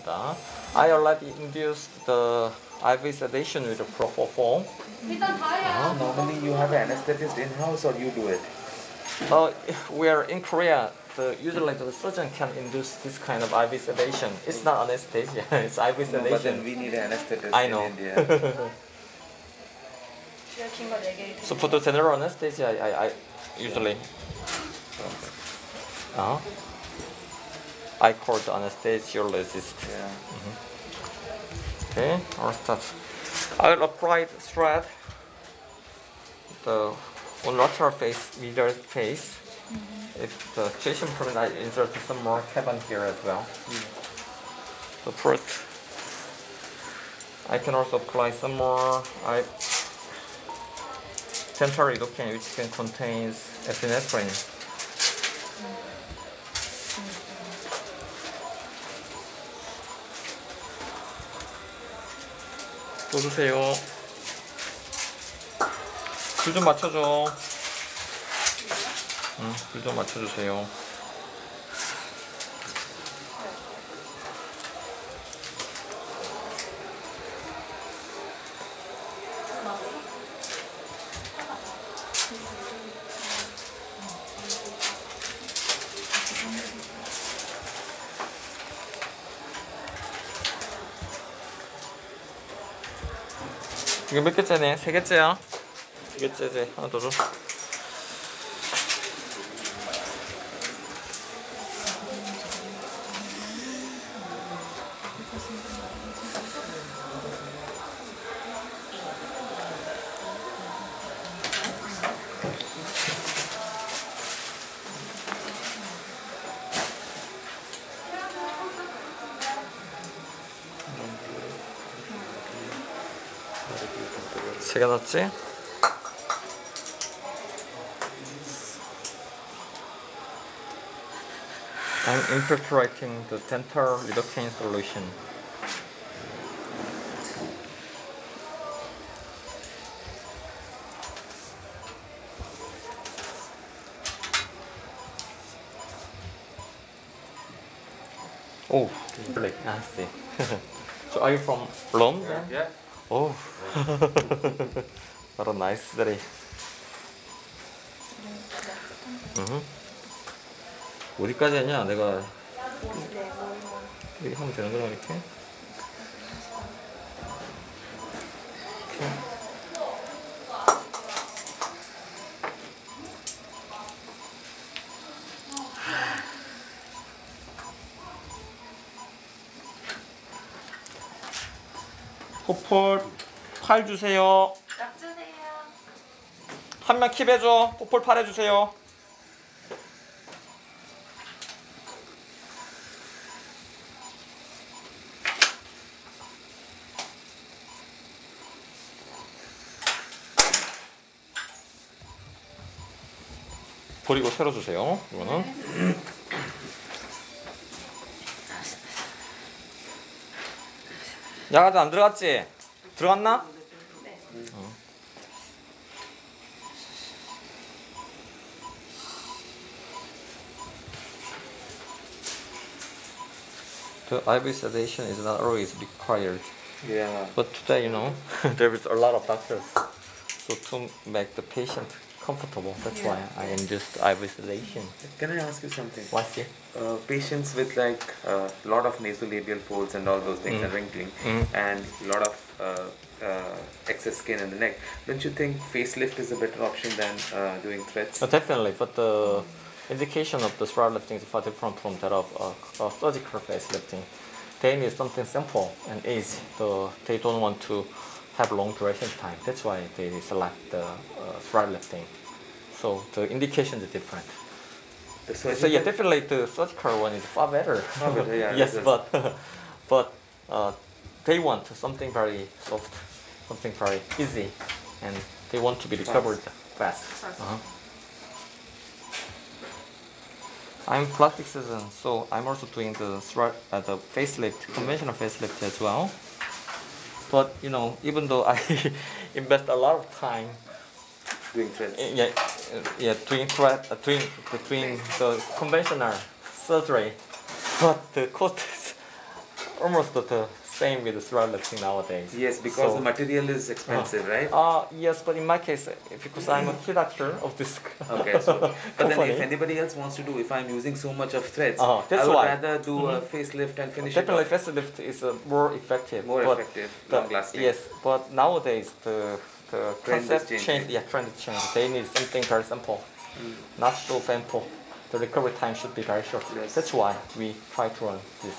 것보다. I already induced the IV sedation with the propofol. Normally you have an anesthetist in-house or you do it? Where in Korea, usually the surgeon can induce this kind of IV sedation. It's not anesthesia, it's IV sedation. But then we need an anesthetist I know. in India. So for the general anesthesia, I usually I call the anesthesiologist. Yeah. Okay, I'll start. I'll apply the thread on lateral face, medial face. If the situation permits, I insert some more cabin here as well. So first, I can also apply some more dental lidocaine, which can contain epinephrine. 또 주세요. 불 좀 맞춰줘. 불 좀 맞춰주세요. 이거 몇 개째네? 세 개째야? 두 개째지. 하나 더 줘. 세 개 넣었지? I'm infiltrating the dental lidocaine solution. Oh, really? I see. So are you from Rome then? Yeah. Oh, what a nice city. 어디까지 했냐? 내가 이렇게 하면 되는 거야 이렇게? 포폴 팔 주세요. 약 주세요. 한 명 킵해줘. 포폴 팔 해주세요. 버리고 새로 주세요. 이거는. 약 아직 안 들어갔지? 들어갔나? 네. The IV sedation is not always required. Yeah. But today, there is a lot of doctors. So to make the patient comfortable, that's why I induced IV sedation. Can I ask you something? What's it? Patients with like a lot of nasolabial folds and all those things and wrinkling and a lot of excess skin in the neck, don't you think facelift is a better option than doing threads? Definitely, but the indication of the thread lifting is far different from that of surgical facelifting. They need something simple and easy. So they don't want to have long duration time. That's why they select the thread lifting. So the indication is different. So yeah, definitely the surgical one is far better. Far better, yeah. Yes, but they want something very soft, something very easy, and they want to be recovered fast. I'm plastic surgeon, so I'm also doing the facelift, conventional facelift as well. But even though I invest a lot of time Doing threads. doing the conventional surgery, but the cost is almost the same with the thread lifting nowadays. Yes, because So- the material is expensive, right? Yes, but in my case, because I'm a key doctor of this Okay, so but then company. if anybody else wants to do, if I'm using so much of threads, That's I would why. rather do a facelift and finish Definitely, it off. facelift is more effective. More but effective, the- long lasting. Yes, but nowadays the Trend is concept changing. changed. Yeah, trend is changed. They need something very simple, not so painful. The recovery time should be very short. Yes. That's why we try to run this.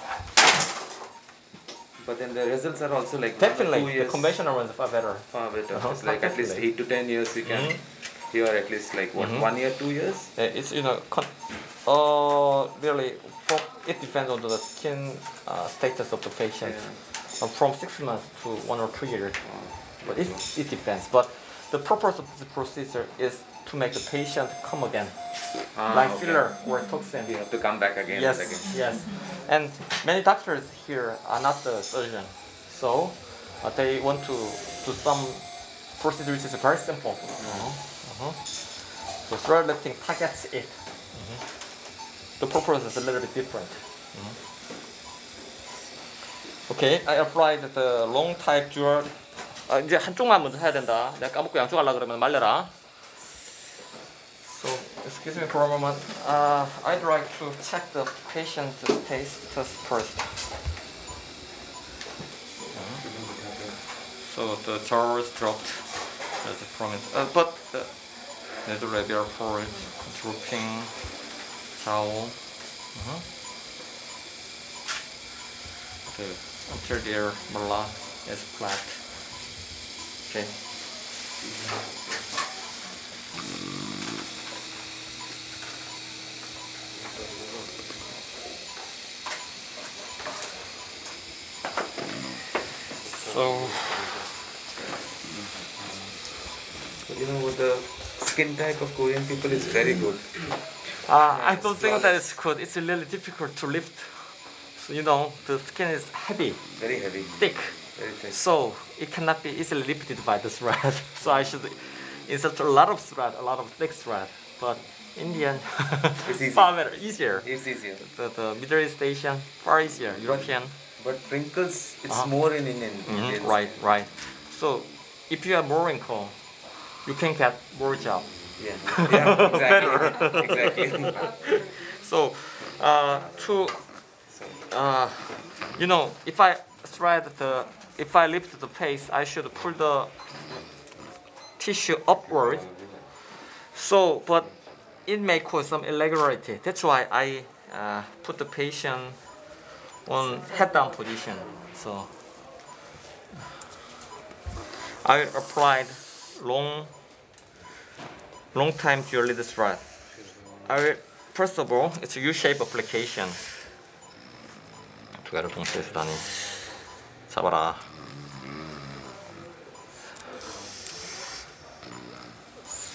But then the results are also like 2 Definitely, the years conventional ones are better. far better. Uh-huh, It's like at least definitely. 8 to 10 years you can. Here at least like what, 1 year, 2 years? It's really it depends on the skin status of the patient. From 6 months to 1 or 2 years, but it depends. But the purpose of this procedure is to make the patient come again, like Okay. filler or toxin. You have to come back again Yes, and again. yes. And many doctors here are not the surgeon, so they want to do some procedure which is very simple. So thread lifting targets it. The purpose is a little bit different. Okay, I applied the long type dual. 이제 한쪽만 먼저 해야 된다. 내가 까먹고 양쪽 하려고 그러면 말려라. So, excuse me for a moment. I'd like to check the patient's status first. So the jaw is dropped. There's a promise. But the labial fold, drooping, jowl. The anterior molar is flat. Okay. So You know what, the skin type of Korean people is very good. I don't think that it's good. It's really difficult to lift. So the skin is heavy, Very heavy. thick. Very thick. So it cannot be easily lifted by the thread. So I should insert a lot of thread, a lot of thick thread. But Indian, It's easy. far better, easier. It's easier. The Middle East Asian, far easier. European. But wrinkles, it's more in Indian. Indians. Right. So if you have more wrinkle, you can get more job. Yeah, exactly. Exactly. So if I if I lift the face, I should pull the tissue upward. So, but it may cause some irregularity. That's why I put the patient on head down position. So I applied long time dually this thread. First of all, it's a U-shape application. 두 개를 동시에 주다니. 잡아라.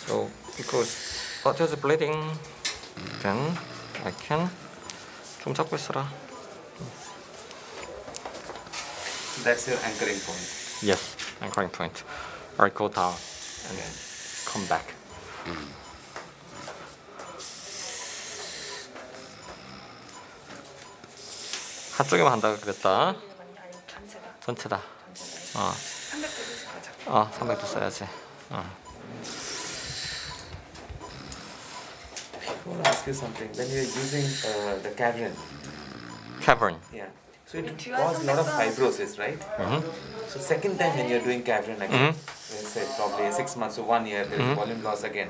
So because there's bleeding, then I can 좀 잡고 있어라. That's your anchoring point. Yes, anchoring point. Or go down and come back. 한쪽에만 한다고 그랬다. 전체다. 300도 써야지. I want to ask you something. When you're using the cavern, Cavern. yeah, so it causes a lot of fibrosis, right? So second time when you're doing cavern again, let's say probably 6 months or 1 year, there is volume loss again.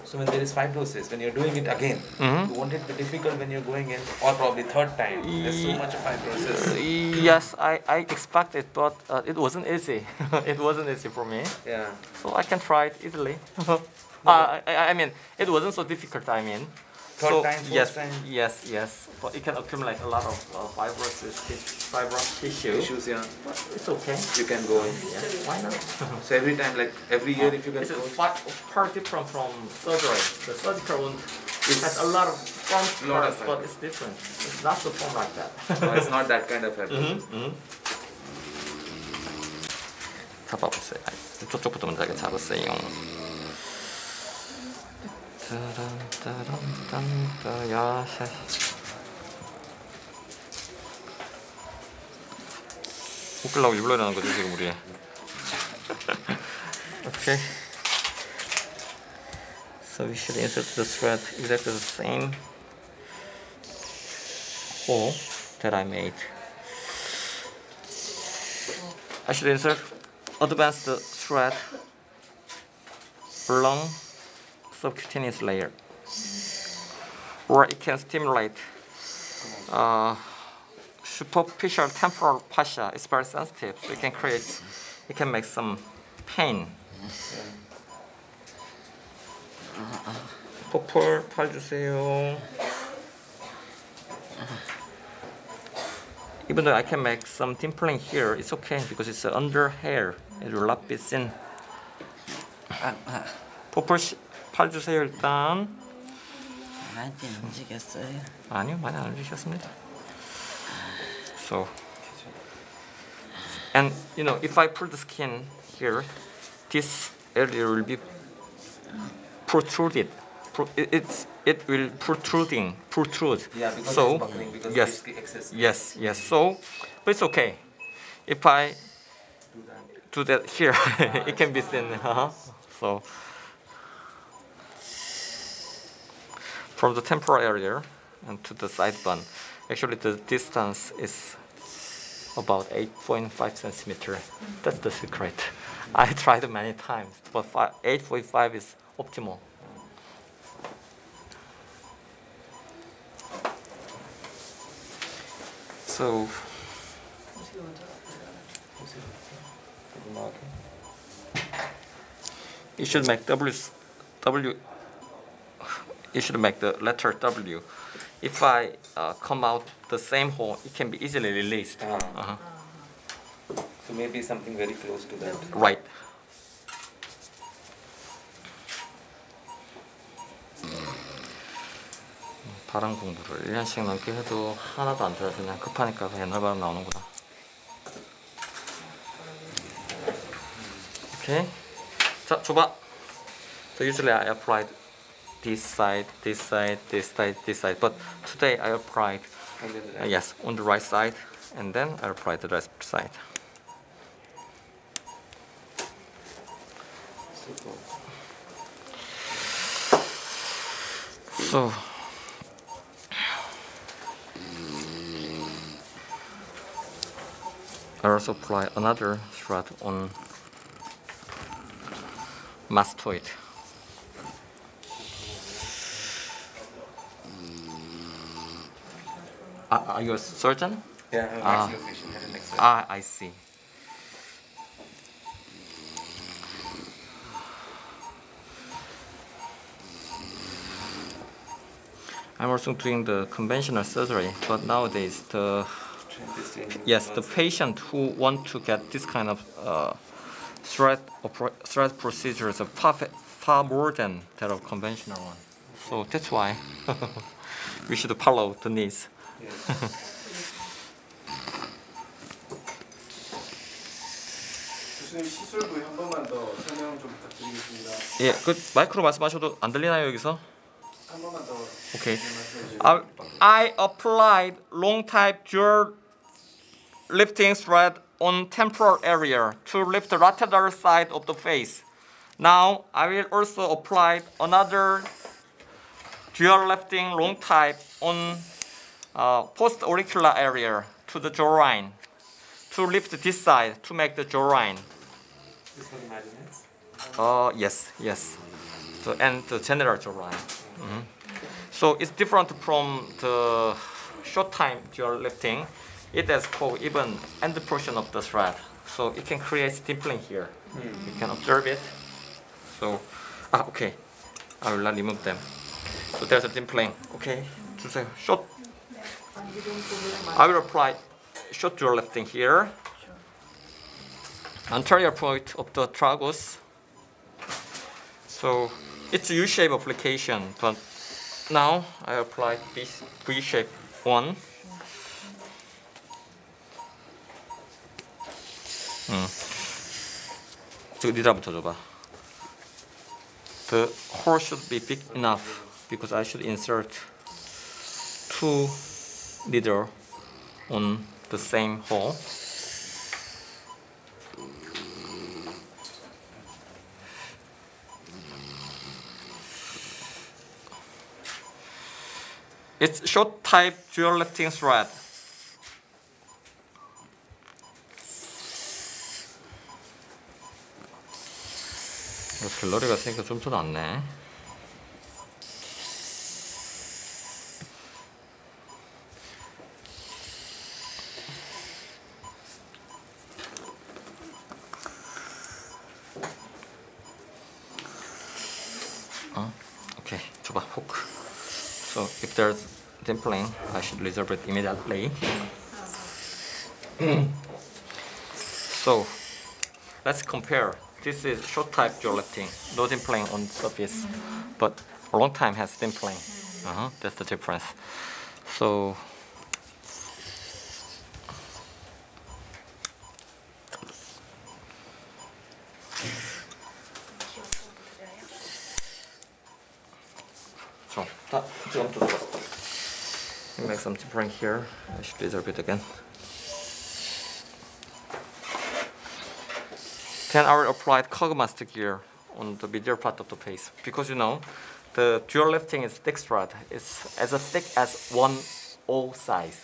So when there is fibrosis, when you're doing it again, won't it be difficult when you're going in, or probably third time? There's so much of fibrosis. Yes, I expected, but it wasn't easy. It wasn't easy for me. Yeah. So I can try it easily. I mean, it wasn't so difficult. I mean, Third time, fourth time? yes. But it can accumulate a lot of fibrous tissue. Issues, yeah. But it's okay. You can go in. Yeah, why not? So every time, like every year, if you can It's go. far different from surgery. The surgical one has a lot of foam Lot of parts, but it's different. It's not so foam like that. No, it's not that kind of fibrosis. 잡아보세요. 저쪽부터 먼저 잡으세요. 웃기려고 일부러 이러는 거지 지금 우리. Okay. So we should insert the thread exactly the same hole that I made. I should insert advance the thread along subcutaneous layer, or it can stimulate superficial temporal fascia. It's very sensitive, so it can make some pain. 퍼플 팔 주세요. Even though I can make some dimpling here, it's okay because it's under hair. It will not be seen. 퍼플 팔 주세요 일단. 많이 움직였어요. 아니요, 많이 안 움직였습니다. So, and you know, if I pull the skin here, this area will be protruded. It will protrude. Yeah, because So it's buckling, because yes, it's excess. yes. So, but it's okay. If I do that here, it can be seen. So, from the temporal area and to the side bun, actually the distance is about 8.5 centimeter. That's the secret. I tried many times, but 8.5 is optimal. So you should make you should make the letter W. If I come out the same hole, it can be easily released. So maybe something very close to that. Right. 발음 공부를 1년씩 넘게 해도 하나도 안 들어서 그냥 급하니까 옛날 발음 나오는구나. 오케이. 자, 줘봐. So usually I applied this side, this side, this side, this side. But today I applied, yes, on the right side, and then I applied the left side. So I also apply another thread on mastoid. Are you a surgeon? Yeah, I'm an maxillofacial head and neck surgeon. I see. I'm also doing the conventional surgery, but nowadays the patient who want to get this kind of thread procedures are far more than that of conventional one. So that's why we should follow the needs. 교수님 시술 부위 한 번만 더 설명 좀 부탁드리겠습니다. 예, 그 마이크로 말씀하셔도 안 들리나요 여기서? 한 번만 더 Okay. 말씀해 주세요. I applied long type dual lifting thread on temporal area to lift the lateral side of the face. Now I will also apply another dual lifting long type on post-auricular area to the jawline to lift this side to make the jawline. This for the marionettes? Yes. So, and the general jawline. So it's different from the short time dual lifting. It has co-even end portion of the thread, so it can create dimpling here. You can observe it. So, okay, I will not remove them. So there's a dimpling. Okay, 주세요. Short. I will apply short dual lifting here. Anterior point of the tragus. So it's a U-shape application, but now I apply this V-shape one. 저기 니다부터 줘봐. The hole should be big enough because I should insert two needle on the same hole. It's short type dual lifting thread. 갤러리가 있으니까 좀 더 낫네. Okay, 줘봐, hook. So if there's dimpling, I should resolve it immediately. So let's compare. This is short type dual lifting, no dimpling on the surface, but a long time has dimpling. That's the difference. So make some dimpling here. I should resolve it again. Then I will apply Kogmaster gear on the medial part of the face, because you know the dual lifting is thick thread. It's as thick as 1/0 size.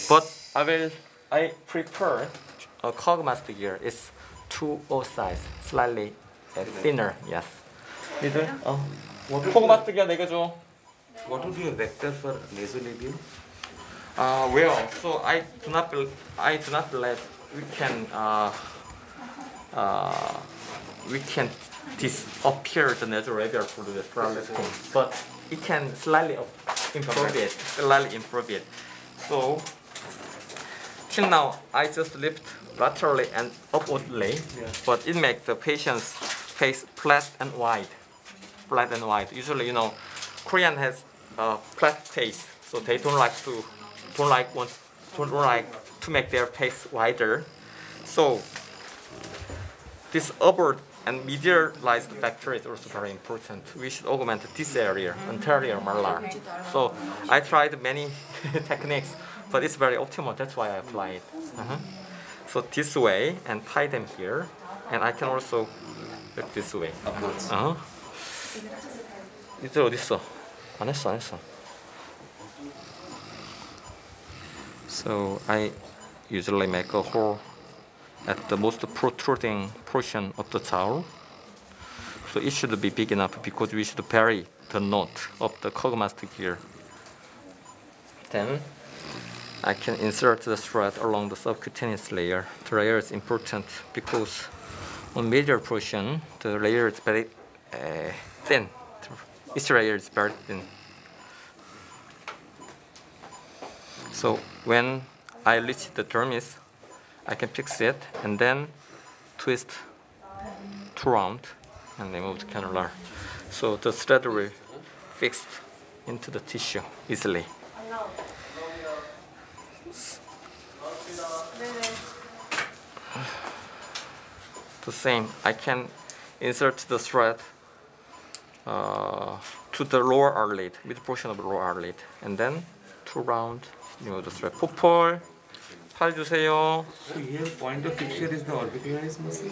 But I prefer a Kogmaster gear. It's 2/0 size, slightly thinner. Yes. 니들? Kogmaster gear 내겨줘. What would be a vector for nasolabial? Well, so I do not believe we can disappear the nasolabial for the brow lifting, but it can slightly improve it. So till now I just lift laterally and upwardly, but it makes the patient's face flat and wide. Usually, you know, Korean has a flat face, so they don't like to make their face wider. So this upward and medialized factor is also very important. We should augment this area, anterior malar. So I tried many techniques, but it's very optimal. That's why I apply it. So this way and tie them here, and I can also look this way. Upwards. 이들 어디 있어? 안 했어. So I usually make a hole at the most protruding portion of the towel. So it should be big enough because we should bury the knot of the Kogmaster gear. Then I can insert the thread along the subcutaneous layer. The layer is important because on medial portion the layer is very thin. Each layer is very thin. So when I reach the dermis, I can fix it and then twist to round and remove the cannular. So the thread will fix into the tissue easily. The same, I can insert the thread to the lower eyelid, mid portion of the lower eyelid, and then to round, remove the thread. 포폴, 팔 주세요. So here point of fixture is the orbicularis muscle?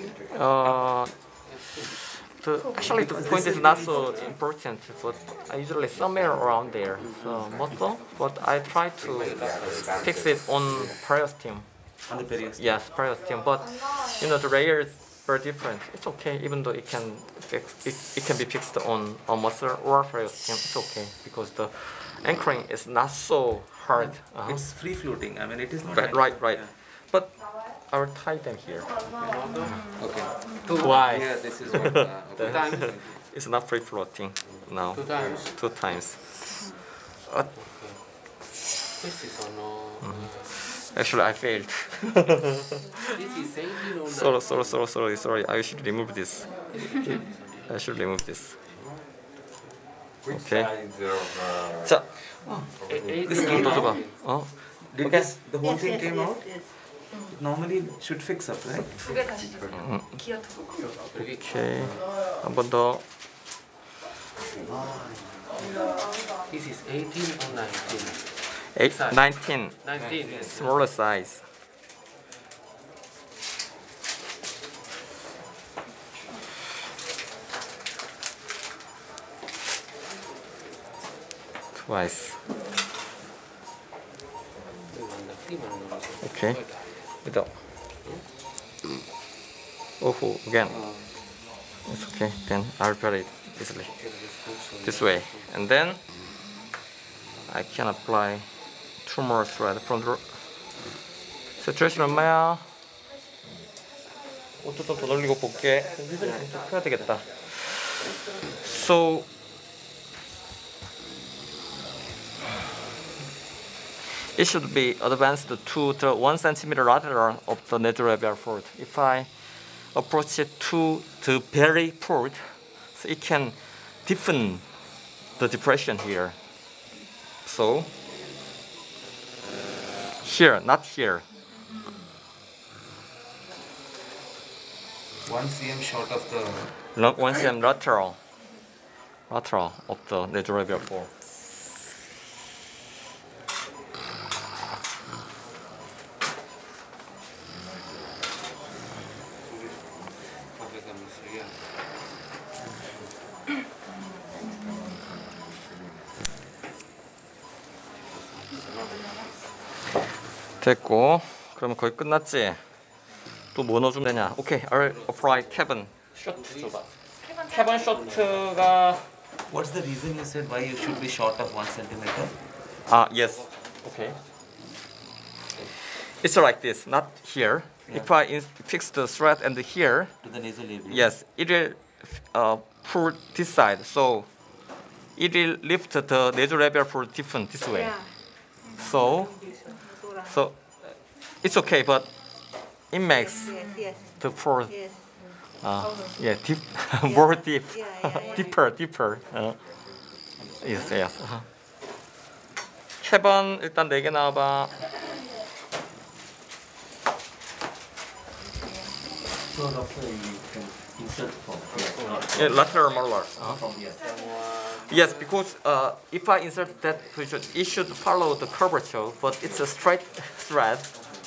Actually the point is not so important, but I usually somewhere around there, so muscle, but I try to fix it on periosteum. On the periosteum? Yes, periosteum, but you know the layer is very different. It's okay, even though it can be fixed on a muscle or periosteum. It's okay because the anchoring is not so hard. It's free floating. I mean, it is not. Right. Yeah. But I will tie them here. Okay. Why? Yeah, this is what. Okay. It's not free floating now. 2 times. 2 times. This is on Actually, I failed. this is 18 on Sorry. I should remove this. Okay. 자, This came 또 줘봐. out. Did Okay. the whole thing came out? Normally it should fix up, right? 오케이. 한 번 더. This is 18 or 19? 19. 19. Yes. Smaller size. twice. Okay. Without. Oh, again. It's okay. Then I'll repair it easily. This way, and then I can apply 2 more threads from the saturation 얼마야? 옷도 좀 더 돌리고 볼게. 미들이 좀 펴야 되겠다. So it should be advanced to the 1 centimeter lateral of the natural fault. If I approach it to the very port, so it can deepen the depression here. So here, not here. 1 cm short of the. Not 1 cm lateral of the natural fault. 됐고, 그러면 거의 끝났지? 또 뭐 넣어주면 되냐? 오케이, I'll apply cabin short 줘봐. cabin short가 What's the reason you said why you should be short of 1 centimeter? yes. Okay. It's like this, not here. If I fix the thread and here, To the nasolabial. yes, it will pull this side, so it will lift the nasolabial pull different this way. So it's okay, but it makes Yes. the pull Yes. deep, more deep, Yeah. deeper. Yes. 캐번 일단 4개 나와봐. So doctor, you can insert from Lateral molar. Yes, because if I insert that position, it should follow the curvature, but it's a straight thread,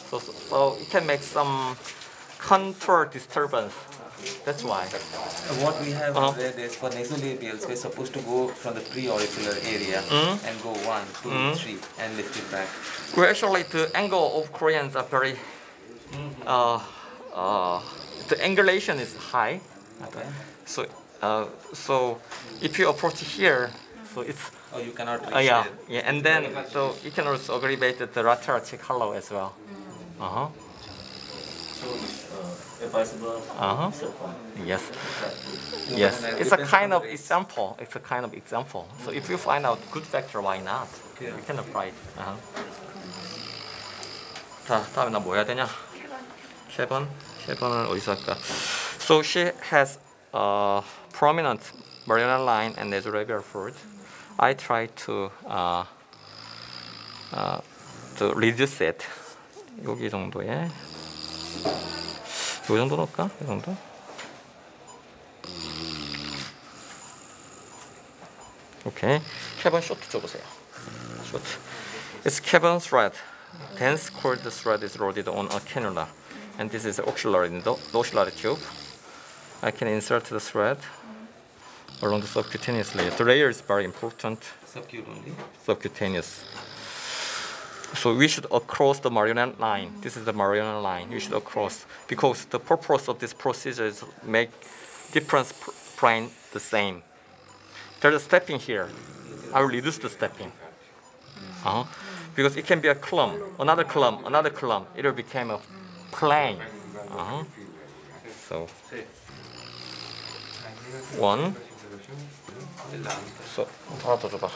so it can make some contour disturbance. That's why. What we have Uh-huh. read is for nasolabials, we're supposed to go from the pre-auricular area and go 1, 2, 3 and lift it back. Well, actually, the angle of Koreans are very. The angulation is high. Okay. So if you approach here, so it's Oh, you cannot reach yeah, there. and then so you can also aggravate the lateral cheek hollow as well. so it's advisable insert from Yes. Then Yes. it It's a depends kind on of the race. example. It's a kind of example. So if you find out good factor, why not? Yeah. You can apply it. 자, 다음에 나 뭐 해야 되냐? 캐번을 어디서 할까? So she has a prominent marginal line and nasolabial fold. I try to reduce it. 여기 정도에. 이 정도 넣을까? 이 정도? 오케이. 캐번 쇼트 줘보세요. 쇼트. It's carbon thread. Dense cord thread is loaded on a cannula, and this is auxiliary tube. I can insert the thread along the subcutaneous layer. The layer is very important. Subcute only. Subcutaneous. So we should across the marionette line. This is the marionette line. You should across because the purpose of this procedure is make different plane the same. There's a stepping here. I will reduce the stepping. Because it can be a clump, another clump, another clump. It will become a plane. So one. So 하나 더 줘봐.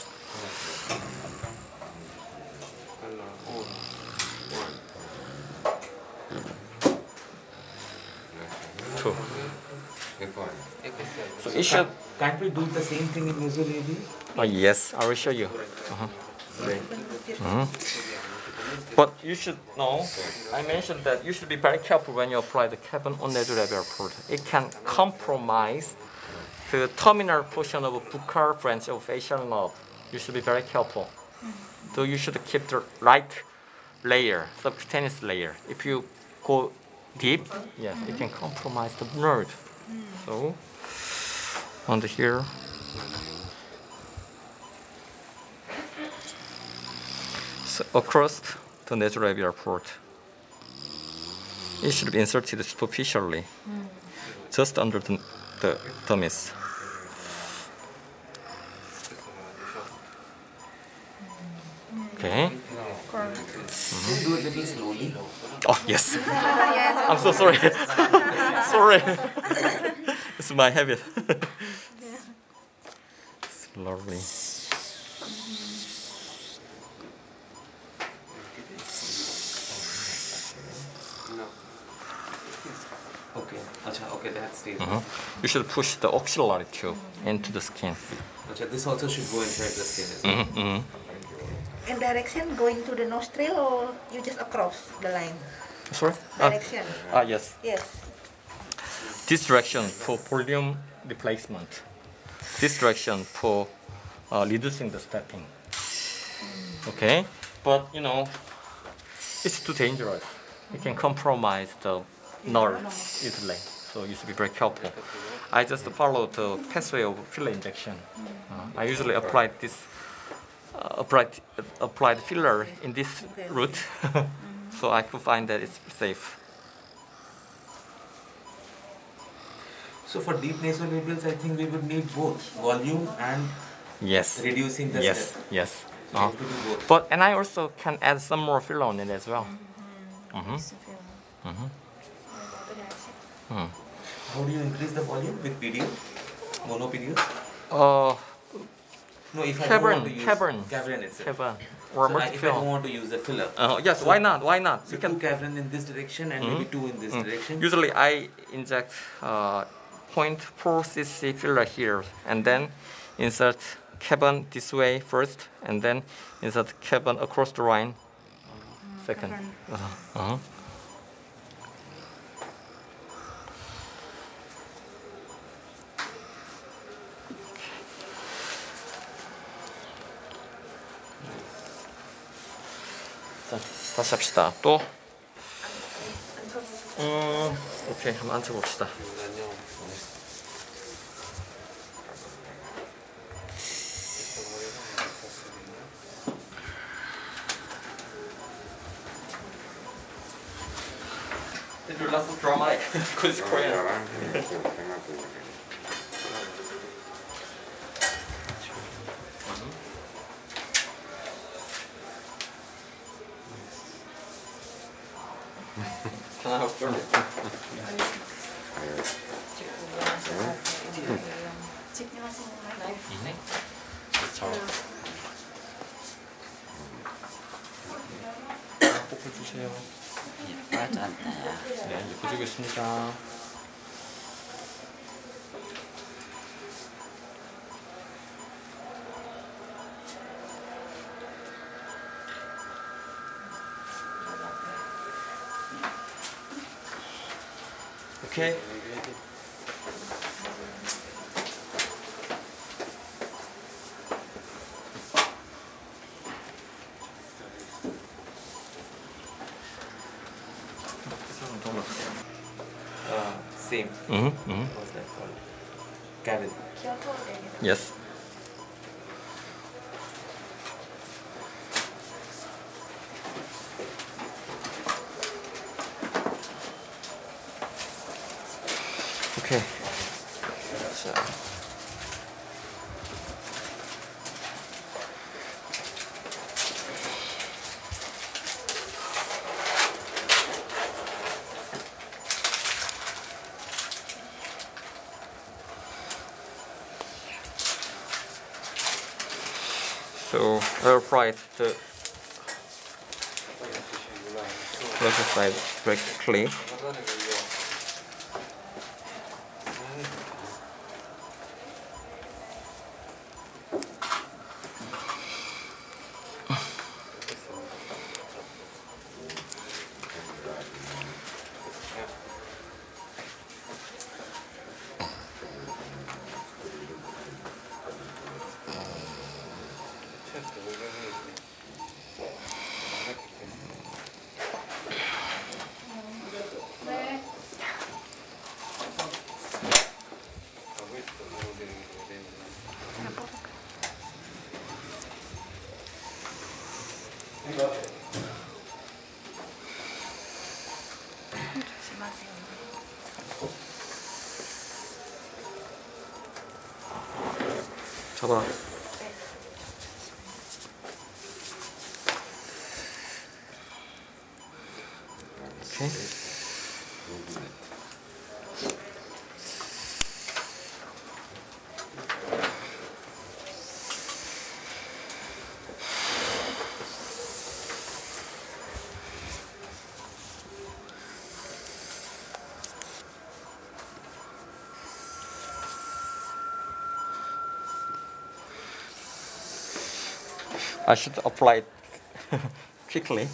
Two. So it should. Can't we do the same thing in nasolabial? Yes, I will show you. But you should know, I mentioned that you should be very careful when you apply the cabin on nasolabial port. It can compromise the terminal portion of buccal branch of facial nerve. You should be very careful. So you should keep the right layer, subcutaneous layer. If you go deep, yes, it can compromise the nerve. So, under here. So across the nasolabial port, it should be inserted superficially, just under the dermis. Okay. Do it a little slowly. Oh yes. Yes. I'm so sorry. Sorry. It's my habit. Slowly. Okay. Acha, okay, that stays. You should push the axillary tube into the skin. Acha, this also should go inside the skin as well. And direction going to the nostril or you just across the line? Sorry? Direction. Yes. Yes. This direction for volume replacement. This direction for reducing the stepping. Okay? But you know, it's too dangerous. It can compromise the nerve easily. So you should be very careful. I just follow the pathway of filler injection. I usually apply this applied filler in this route, so I could find that it's safe. So for deep nasolabials, I think we would need both volume and Yes. reducing the Yes. step. Yes. So you have to do both. But and I also can add some more filler on it as well. How do you increase the volume with PDO? Mono PDO? No, if I don't want to use cavern itself. Cavern or So if I multi-fill. don't want to use the filler. Yes. So- Why not? Why not? So You two can. cavern in this direction and maybe two in this direction. Usually I inject 0.4 cc filler here and then insert cavern this way first and then insert cavern across the line second. 자, 다시 합시다. 또. 오케이, 한번 앉아봅시다. You're less dramatic because it's Korean. Can I have your 뽀뽀 주세요. 예뻐하지 않다. 네, 예뻐지겠습니다. 오케이. Same. What's that called? Cavern. Yes. 오케이. 자. So I'll apply the left side very quickly. 잡아. 오케이. I should apply it quickly.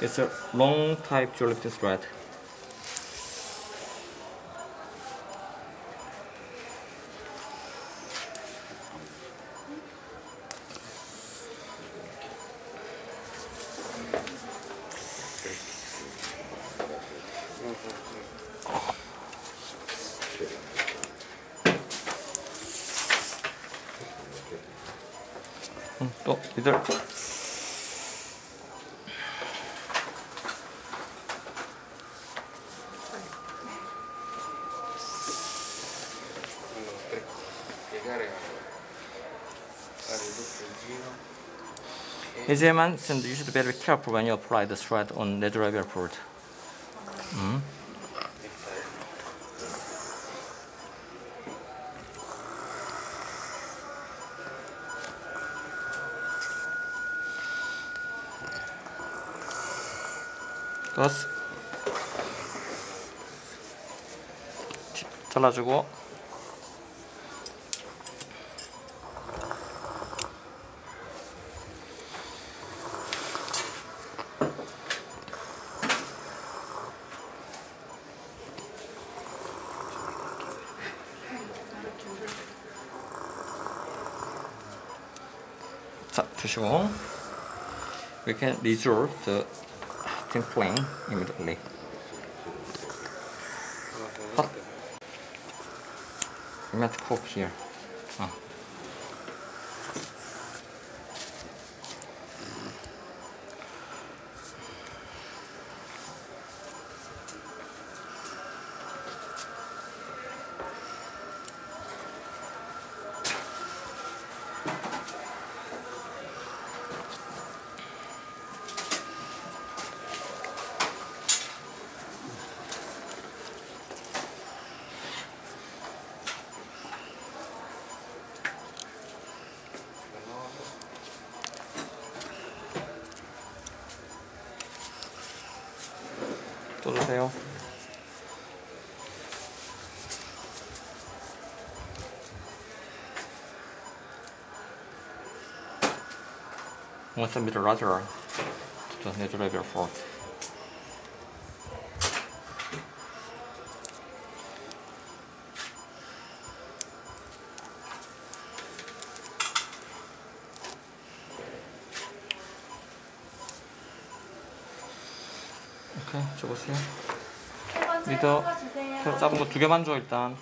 It's a long type Juvenil thread. 또 이들 이제만 you should be very careful when you apply the thread on natural board. 됐어. 잘라주고 자, 주시고 we can resolve the tinkling immediately. Hot. You might cook here. 또 주세요. Want a bit larger to the natural before. 오케이, 줘보세요. 리더, 작은 거 2개만 줘 일단.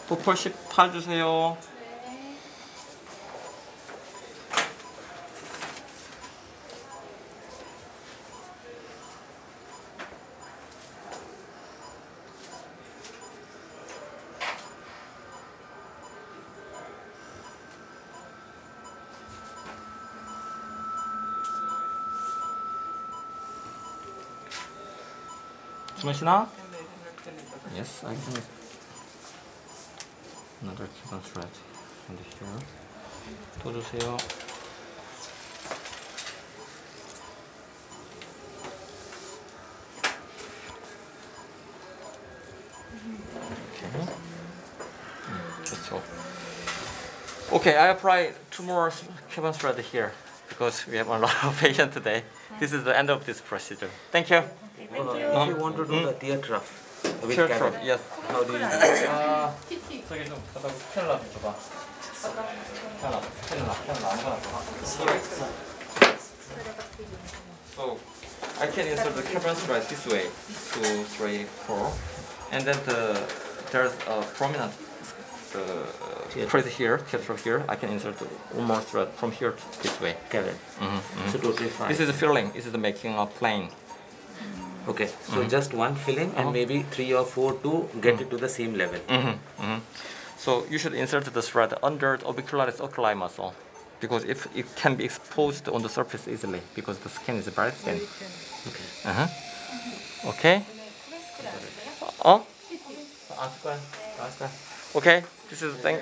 포폴 18 주세요. 주무시나? Yes, I can. Another thread and here. 또 주세요. Okay, I apply 2 more carbon thread here because we have a lot of patients today. This is the end of this procedure. Thank you. Thank you. If you want to do the tear trough with Tear cabin, trough, yes. how do you do it? 저기 좀 캔라 좀 줘봐. 캔라 아무거나 줘. So I can insert the carbon thread this way, 2, 3, 4, and then there's a prominent thread here, tear trough here. I can insert one more thread from here to this way. Cabin. So totally fine. This is the filling. This is the making of plane. Okay, so just one filling and maybe 3 or 4 to get it to the same level. So you should insert the thread under the orbicularis oculi muscle because if it can be exposed on the surface easily because the skin is very thin. Okay. Okay. 어? 안 쓸 거야. Okay. This is the thing.